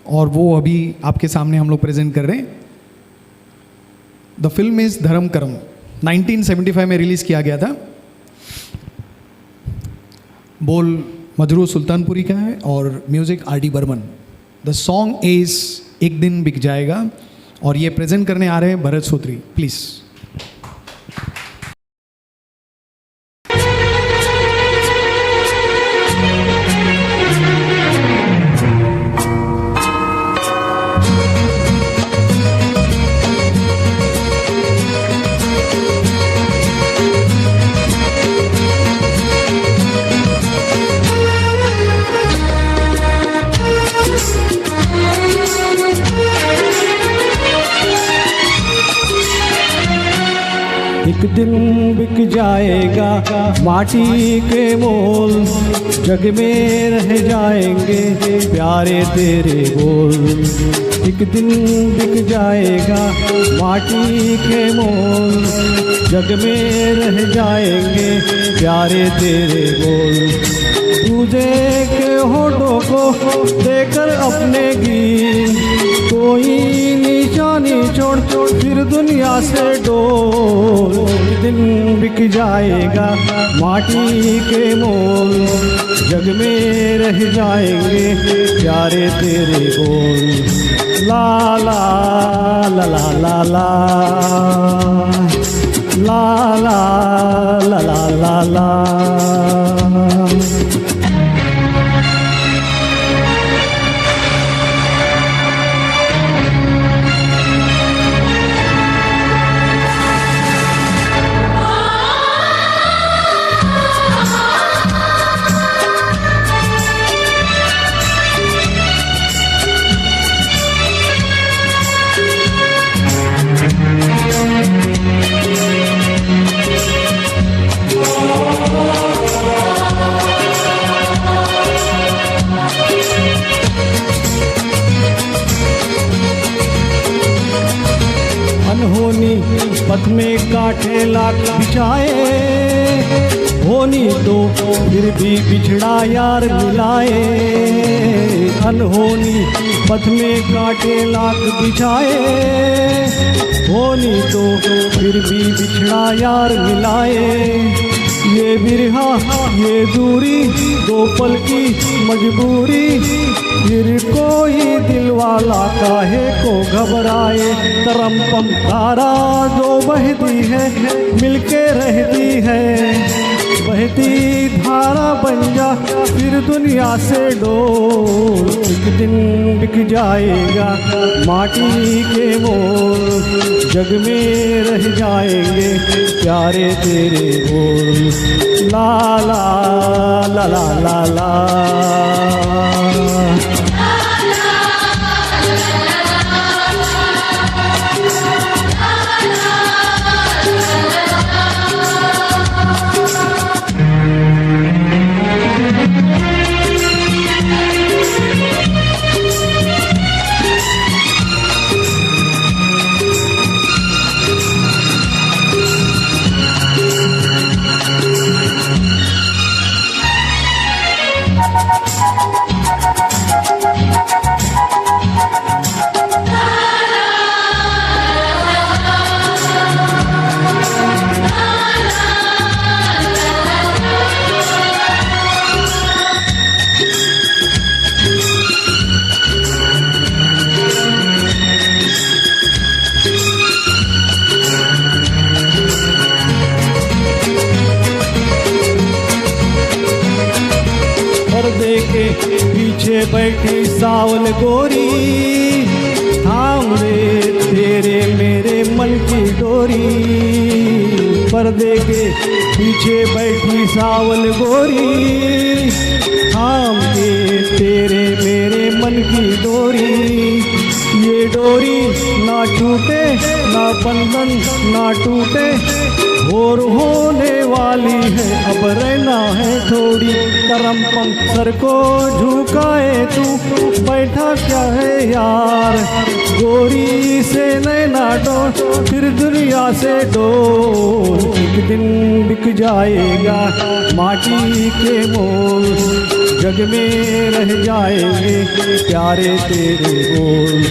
और वो अभी आपके सामने हम लोग प्रेजेंट कर रहे हैं। द फिल्म इज धर्म कर्म, 1975 में रिलीज किया गया था। बोल मजरू सुल्तानपुरी का है और music R D. Burman. The song is एक दिन बिक जाएगा और ये प्रेजेंट करने आ रहे हैं भरत सूत्री, प्लीज़। एक दिन बिक जाएगा माटी के मोल, जग में रह जाएंगे प्यारे तेरे बोल। एक दिन बिक जाएगा माटी के मोल, जग में रह जाएंगे प्यारे तेरे बोल। तुझे के होठों को देकर अपने गीत कोई निशान निशानी छोड़ फिर दुनिया से डोल। एक दिन बिक जाएगा माटी के मोल, जग में रह जाएंगे प्यारे तेरे बोल। ला ला ला ला ला ला ला ला ला ला ला ला। अनहोनी पथ में कांटे लाख बिछाए, होनी तो फिर भी बिछड़ा यार मिलाए। अनहोनी पथ में कांटे लाख बिछाए, होनी तो फिर भी बिछड़ा यार मिलाए। ये बिरहा ये दूरी दो पल की मजबूरी, फिर कोई दिल वाला काहे को घबराए। तरम पम धारा जो बहती है मिलके रहती है, बहती धारा बन जा फिर दुनिया से डोल। एक दिन बिक जाएगा माटी के मोल, जग में रह जाएंगे प्यारे तेरे बोल। ला ला ला ला ला ला। पीछे बैठी सावल गोरी, थाम दे तेरे मेरे मन की डोरी। पर्दे के पीछे बैठी सावल गोरी, थाम दे तेरे मेरे मन की डोरी। ये डोरी ना छूटे ना बंधन ना टूटे, और होने वाली है अब रहना है थोड़ी। करम पम सर को झुकाए तू बैठा क्या है यार, गोरी से नैना डोल फिर दुनिया से डोल। एक दिन बिक जाएगा माटी के मोल, जग में रह जाएंगे प्यारे तेरे बोल।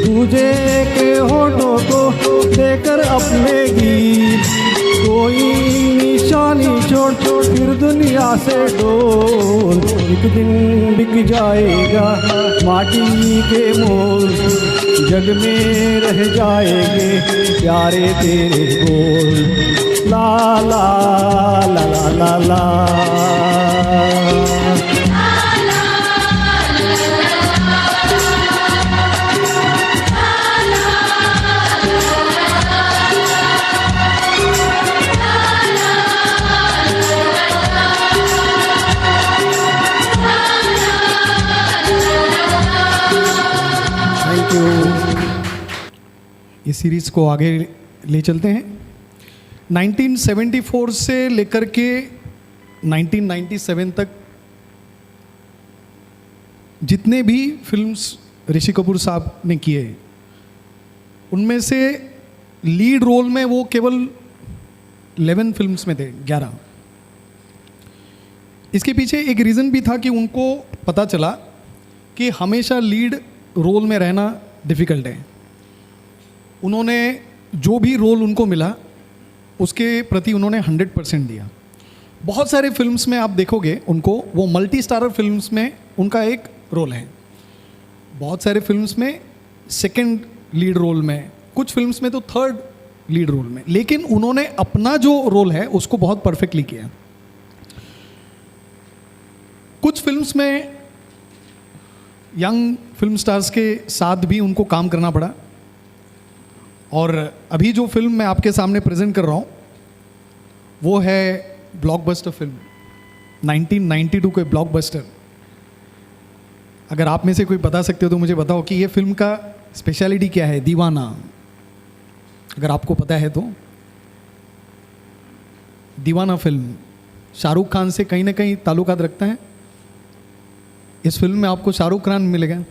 दूजे के होठों को देकर अपने गीत, कोई निशानी छोड़ छोड़ फिर दुनिया से डोल। एक दिन बिक जाएगा माटी के मोल, जग में रह जाएंगे प्यारे तेरे बोल। ला ला ला ला ला ला। इस सीरीज़ को आगे ले चलते हैं। 1974 से लेकर के 1997 तक जितने भी फिल्म्स ऋषि कपूर साहब ने किए, उनमें से लीड रोल में वो केवल 11 फिल्म्स में थे, 11। इसके पीछे एक रीज़न भी था कि उनको पता चला कि हमेशा लीड रोल में रहना डिफ़िकल्ट है। उन्होंने जो भी रोल उनको मिला उसके प्रति उन्होंने 100% दिया। बहुत सारे फिल्म्स में आप देखोगे उनको, वो मल्टी स्टारर फिल्म्स में उनका एक रोल है, बहुत सारे फिल्म्स में सेकंड लीड रोल में, कुछ फिल्म्स में तो थर्ड लीड रोल में, लेकिन उन्होंने अपना जो रोल है उसको बहुत परफेक्टली किया। कुछ फिल्म्स में यंग फिल्म स्टार्स के साथ भी उनको काम करना पड़ा, और अभी जो फिल्म मैं आपके सामने प्रेजेंट कर रहा हूँ वो है ब्लॉकबस्टर फिल्म, 1992 के ब्लॉकबस्टर। अगर आप में से कोई बता सकते हो तो मुझे बताओ कि ये फिल्म का स्पेशलिटी क्या है। दीवाना, अगर आपको पता है तो। दीवाना फिल्म शाहरुख खान से कहीं ना कहीं ताल्लुकात रखता है। इस फिल्म में आपको शाहरुख खान मिलेगा,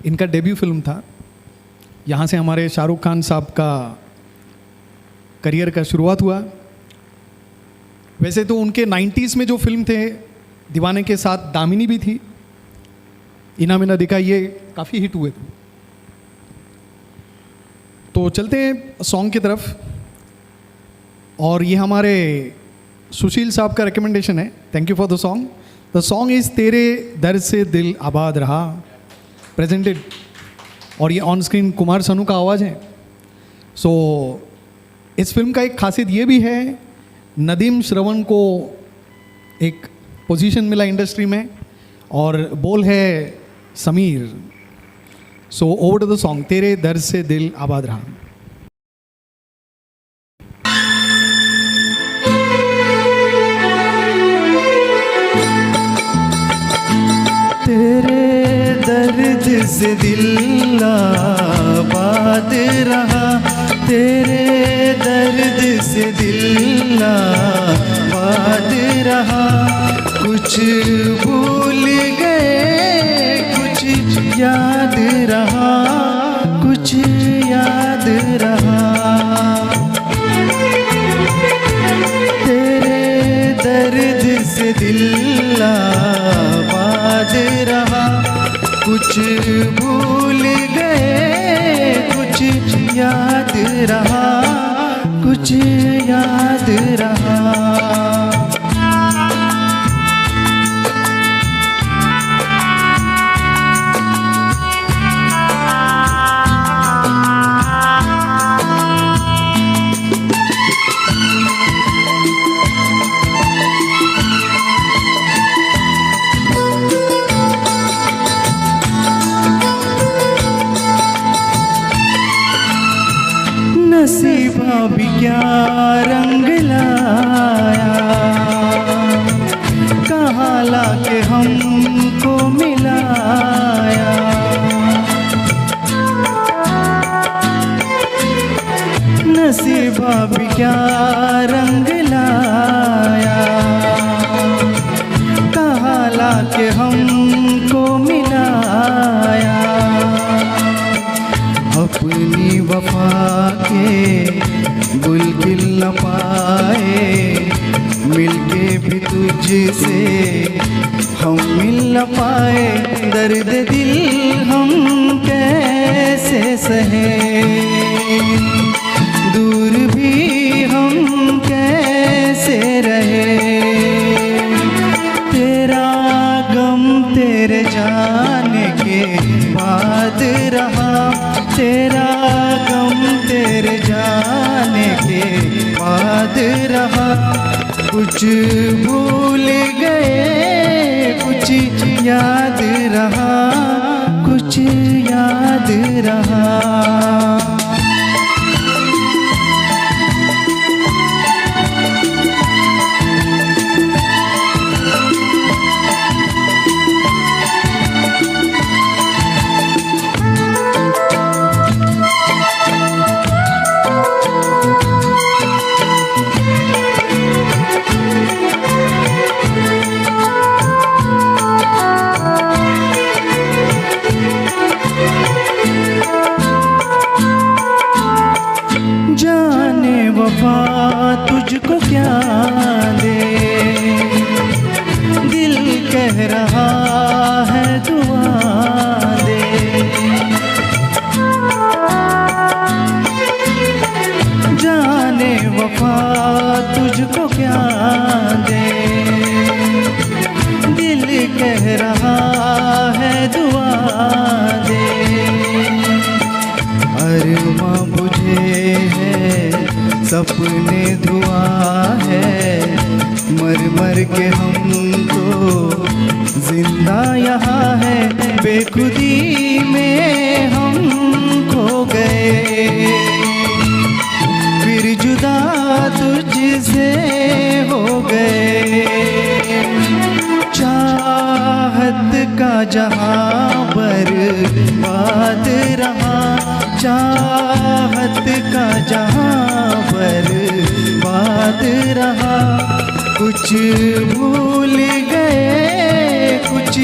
इनका डेब्यू फिल्म था, यहाँ से हमारे शाहरुख खान साहब का करियर का शुरुआत हुआ। वैसे तो उनके 90s में जो फिल्म थे दीवाने के साथ दामिनी भी थी, इना मिना दिखा, ये काफ़ी हिट हुए थे। तो चलते हैं सॉन्ग की तरफ, और ये हमारे सुशील साहब का रिकमेंडेशन है। Thank you for the song. The song is तेरे दर से दिल आबाद रहा, प्रेजेंटेड, और ये ऑन स्क्रीन कुमार सानू का आवाज़ है। सो इस फिल्म का एक खासियत ये भी है, नदीम श्रवण को एक पोजीशन मिला इंडस्ट्री में, और बोल है Sameer. So over to the song, तेरे दर से दिल आबाद रहा। तेरे दर्द से दिल आबाद रहा, तेरे दर्द से दिल आबाद रहा। कुछ भूल गए, कुछ याद रहा, कुछ याद रहा। तेरे दर्द से दिल आबाद रहा, कुछ भूल गए, कुछ याद रहा, कुछ याद रहा। नसीबा भी क्या रंग लाया, कहाँ लाके हमको मिलाया। नसीबा भी क्या रंग लाया, कहाँ लाके हमको मिलाया। अपनी वफा के गुल खिल न पाए, मिलके भी तुझसे हम मिल न पाए। दर्द दिल हम कैसे सहे, दूर भी हम कैसे रहे। तेरा गम तेरे जाने के बाद रहा, तेरा गम तेरे जाने के बाद रहा। कुछ भूल गए, कुछ याद रहा, कुछ याद रहा। वफा तुझको क्या दे, दिल कह रहा है दुआ दे। अपने दुआ है, मर मर के हम तो जिंदा यहाँ है, बेखुदी में हम खो गए, फिर जुदा तुझसे हो गए। चाहत का जहां बर्बाद रहा, चाहत का जहां बर्बाद रहा, कुछ भूल गए कुछ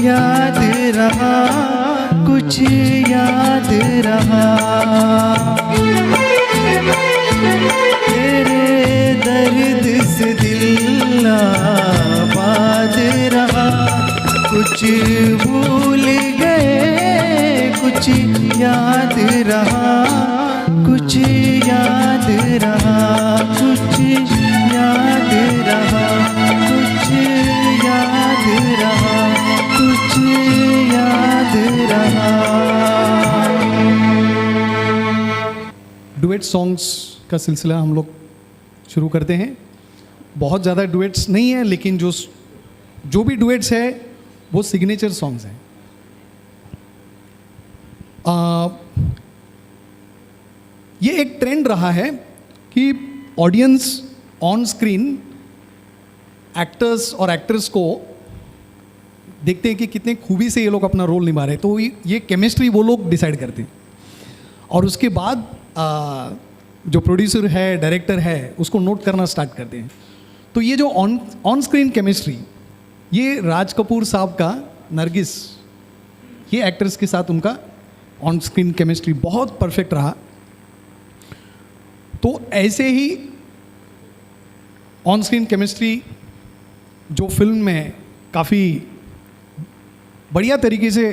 याद रहा, कुछ याद रहा। तेरे दर्द से दिल आबाद रहा, कुछ भूल गए कुछ याद रहा, कुछ याद रहा, कुछ याद रहा, कुछ याद रहा, कुछ याद रहा। डुएट सॉन्ग्स का सिलसिला हम लोग शुरू करते हैं। बहुत ज़्यादा डुएट्स नहीं है, लेकिन जो भी डुएट्स है वो सिग्नेचर सॉन्ग्स हैं। ये एक ट्रेंड रहा है कि ऑडियंस ऑन स्क्रीन एक्टर्स और एक्ट्रेस को देखते हैं कि कितने खूबी से ये लोग अपना रोल निभा रहे हैं, तो ये केमिस्ट्री वो लोग डिसाइड करते हैं, और उसके बाद जो प्रोड्यूसर है, डायरेक्टर है, उसको नोट करना स्टार्ट करते हैं। तो ये जो ऑन स्क्रीन केमिस्ट्री, ये राज कपूर साहब का नरगिस, ये एक्टर्स के साथ उनका ऑन स्क्रीन केमिस्ट्री बहुत परफेक्ट रहा। तो ऐसे ही ऑन स्क्रीन केमिस्ट्री जो फिल्म में काफ़ी बढ़िया तरीके से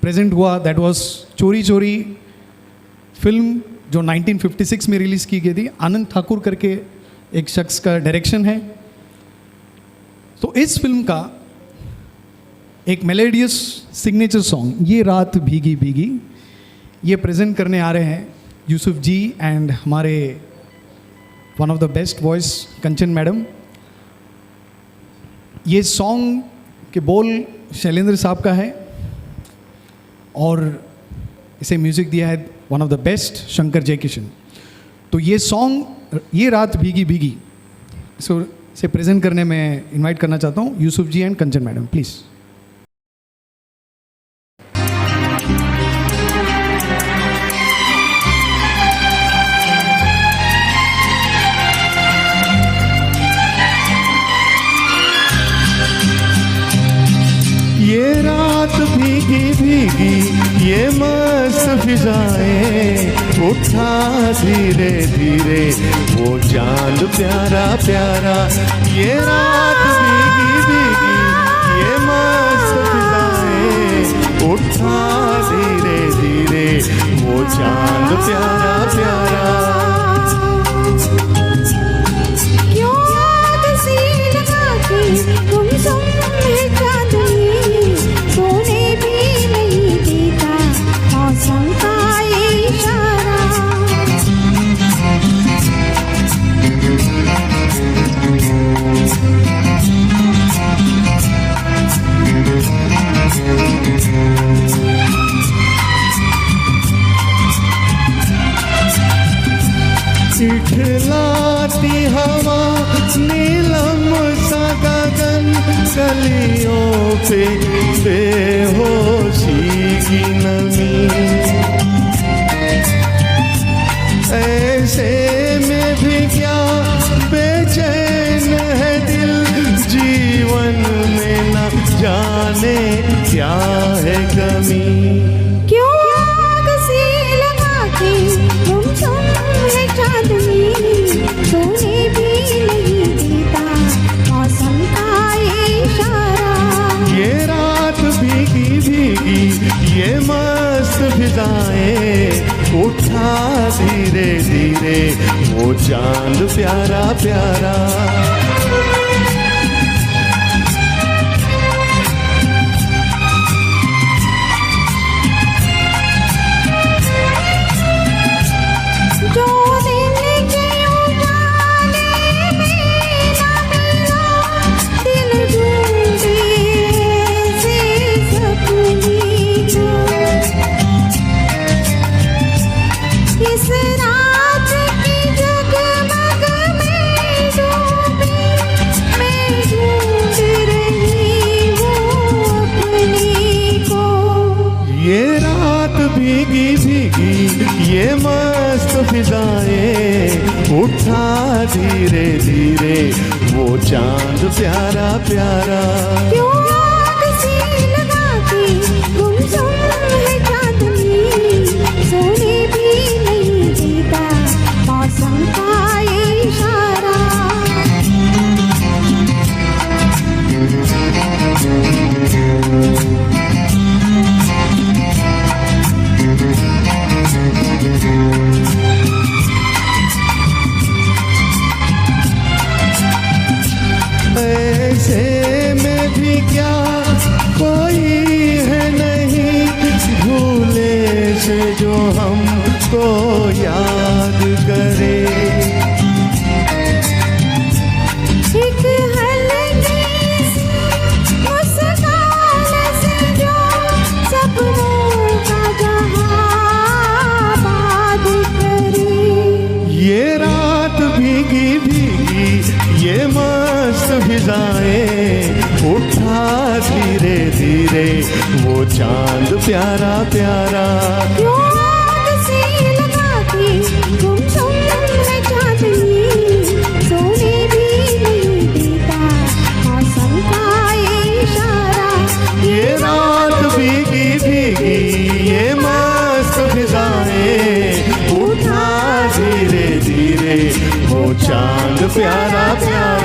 प्रेजेंट हुआ, दैट वाज चोरी चोरी फिल्म जो 1956 में रिलीज़ की गई थी। आनंद ठाकुर करके एक शख्स का डायरेक्शन है। तो इस फिल्म का एक मेलोडियस सिग्नेचर सॉन्ग, ये रात भीगी भीगी, ये प्रेजेंट करने आ रहे हैं यूसुफ जी एंड हमारे one of the best voice Kanchan madam. ये सॉन्ग के बोल शैलेंद्र साहब का है और इसे म्यूज़िक दिया है one of the best Shankar Jaikishan. तो ये सॉन्ग ये रात भीगी भीगी इसे प्रेजेंट करने में इनवाइट करना चाहता हूँ यूसुफ जी एंड कंचन मैडम, प्लीज़। ये रात भीगी भीगी ये मस्त फिजाएं, उठा धीरे धीरे वो चांद प्यारा प्यारा। ये रात भीगी भीगी ये मस्त फिजाएं, उठा धीरे धीरे वो चांद प्यारा प्यारा। क्यों आग सी लगा के गुमसुम है चांदनी, सोने भी नहीं देता मौसम का इशारा। चिठलाती हवा नीलम सा गगन, कलियों पे बेहोशी की नमी। ऐसे में भी क्या बेचैन है दिल, जीवन में न जाने क्या है कमी। क्यों आग सी लगा के गुमसुम है चांदनी, सोने भी नहीं देता मौसम का इशारा। ये रात भीगी भीगी ये मस्त फिजाएं, उठा धीरे धीरे वो चांद प्यारा प्यारा। जो दिन के उजाले भीगी भीगी ये मस्त फिजाएं, उठा धीरे धीरे वो चांद प्यारा प्यारा। क्यों आग सी लगा के गुमसुम है चांदनी, सोने भी नहीं देता मौसम का इशारा। ऐसे में भी क्या कोई है नहीं, भूले से जो हमको याद करे। एक हल्की सी मुस्कान से जो सपनों का जहां बात करे। ये रात भीगी भीगी ये मस्त फिजाएं, उठा धीरे धीरे वो चांद प्यारा प्यारा। क्यों आग सी लगा के गुमसुम है चांदनी, सोने भी नहीं देता मौसम का इशारा। ये रात भीगी भीगी ये मस्त फिजाएं, उठा धीरे धीरे वो चांद प्यारा प्यारा।